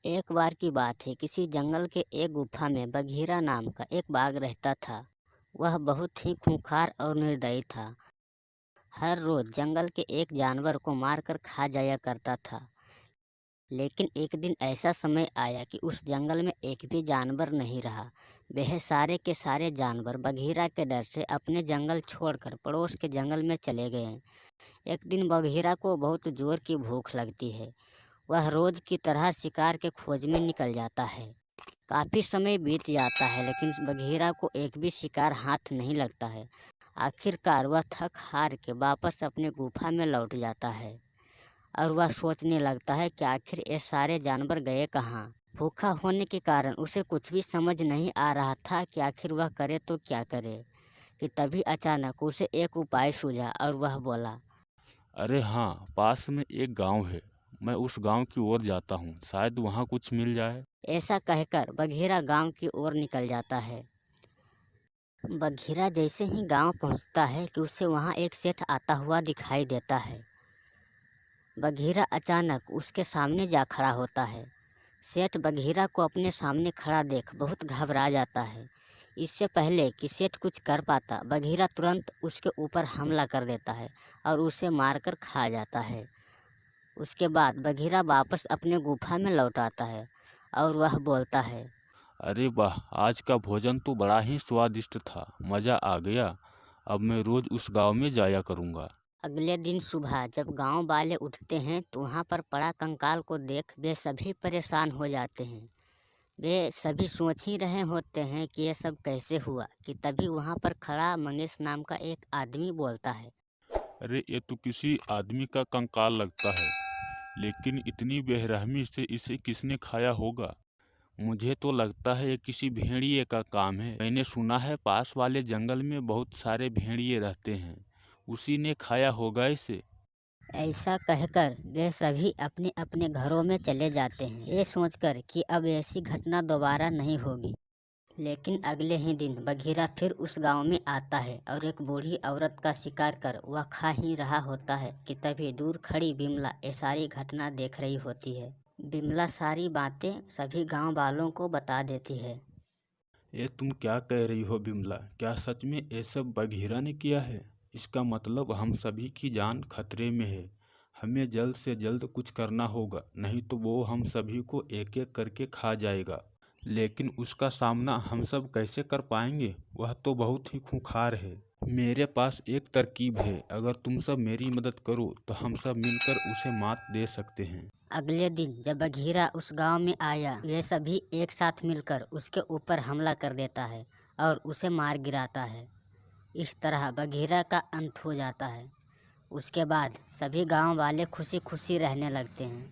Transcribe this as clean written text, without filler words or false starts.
एक बार की बात है, किसी जंगल के एक गुफा में बघीरा नाम का एक बाघ रहता था। वह बहुत ही खूंखार और निर्दयी था। हर रोज जंगल के एक जानवर को मारकर खा जाया करता था। लेकिन एक दिन ऐसा समय आया कि उस जंगल में एक भी जानवर नहीं रहा। वह सारे के सारे जानवर बघीरा के डर से अपने जंगल छोड़कर पड़ोस के जंगल में चले गए। एक दिन बघीरा को बहुत जोर की भूख लगती है। वह रोज की तरह शिकार के खोज में निकल जाता है। काफ़ी समय बीत जाता है, लेकिन बघीरा को एक भी शिकार हाथ नहीं लगता है। आखिरकार वह थक हार के वापस अपने गुफा में लौट जाता है और वह सोचने लगता है कि आखिर ये सारे जानवर गए कहाँ। भूखा होने के कारण उसे कुछ भी समझ नहीं आ रहा था कि आखिर वह करे तो क्या करे, कि तभी अचानक उसे एक उपाय सूझा और वह बोला, अरे हाँ, पास में एक गांव है। मैं उस गांव की ओर जाता हूँ, शायद वहाँ कुछ मिल जाए। ऐसा कहकर बघीरा गांव की ओर निकल जाता है। बघीरा जैसे ही गांव पहुंचता है कि उसे वहां एक सेठ आता हुआ दिखाई देता है। बघीरा अचानक उसके सामने जा खड़ा होता है। सेठ बघीरा को अपने सामने खड़ा देख बहुत घबरा जाता है। इससे पहले कि सेठ कुछ कर पाता, बघीरा तुरंत उसके ऊपर हमला कर देता है और उसे मारकर खा जाता है। उसके बाद बघीरा वापस अपने गुफा में लौट आता है और वह बोलता है, अरे वाह, आज का भोजन तो बड़ा ही स्वादिष्ट था। मज़ा आ गया। अब मैं रोज उस गांव में जाया करूँगा। अगले दिन सुबह जब गांव वाले उठते हैं तो वहां पर पड़ा कंकाल को देख वे सभी परेशान हो जाते हैं। वे सभी सोच ही रहे होते हैं कि ये सब कैसे हुआ, कि तभी वहां पर खड़ा मंगेश नाम का एक आदमी बोलता है, अरे ये तो किसी आदमी का कंकाल लगता है, लेकिन इतनी बेरहमी से इसे किसने खाया होगा? मुझे तो लगता है ये किसी भेड़िए का काम है। मैंने सुना है पास वाले जंगल में बहुत सारे भेड़िए रहते हैं। उसी ने खाया होगा इसे। ऐसा कहकर वे सभी अपने अपने घरों में चले जाते हैं, ये सोचकर कि अब ऐसी घटना दोबारा नहीं होगी। लेकिन अगले ही दिन बघीरा फिर उस गांव में आता है और एक बूढ़ी औरत का शिकार कर वह खा ही रहा होता है कि तभी दूर खड़ी बिमला ये सारी घटना देख रही होती है। बिमला सारी बातें सभी गांव वालों को बता देती है। ये तुम क्या कह रही हो बिमला? क्या सच में ये सब बघीरा ने किया है? इसका मतलब हम सभी की जान खतरे में है। हमें जल्द से जल्द कुछ करना होगा, नहीं तो वो हम सभी को एक एक करके खा जाएगा। लेकिन उसका सामना हम सब कैसे कर पाएंगे? वह तो बहुत ही खूंखार है। मेरे पास एक तरकीब है, अगर तुम सब मेरी मदद करो तो हम सब मिलकर उसे मात दे सकते हैं। अगले दिन जब बघीरा उस गांव में आया, वे सभी एक साथ मिलकर उसके ऊपर हमला कर देता है और उसे मार गिराता है। इस तरह बघीरा का अंत हो जाता है। उसके बाद सभी गांव वाले खुशी खुशी रहने लगते हैं।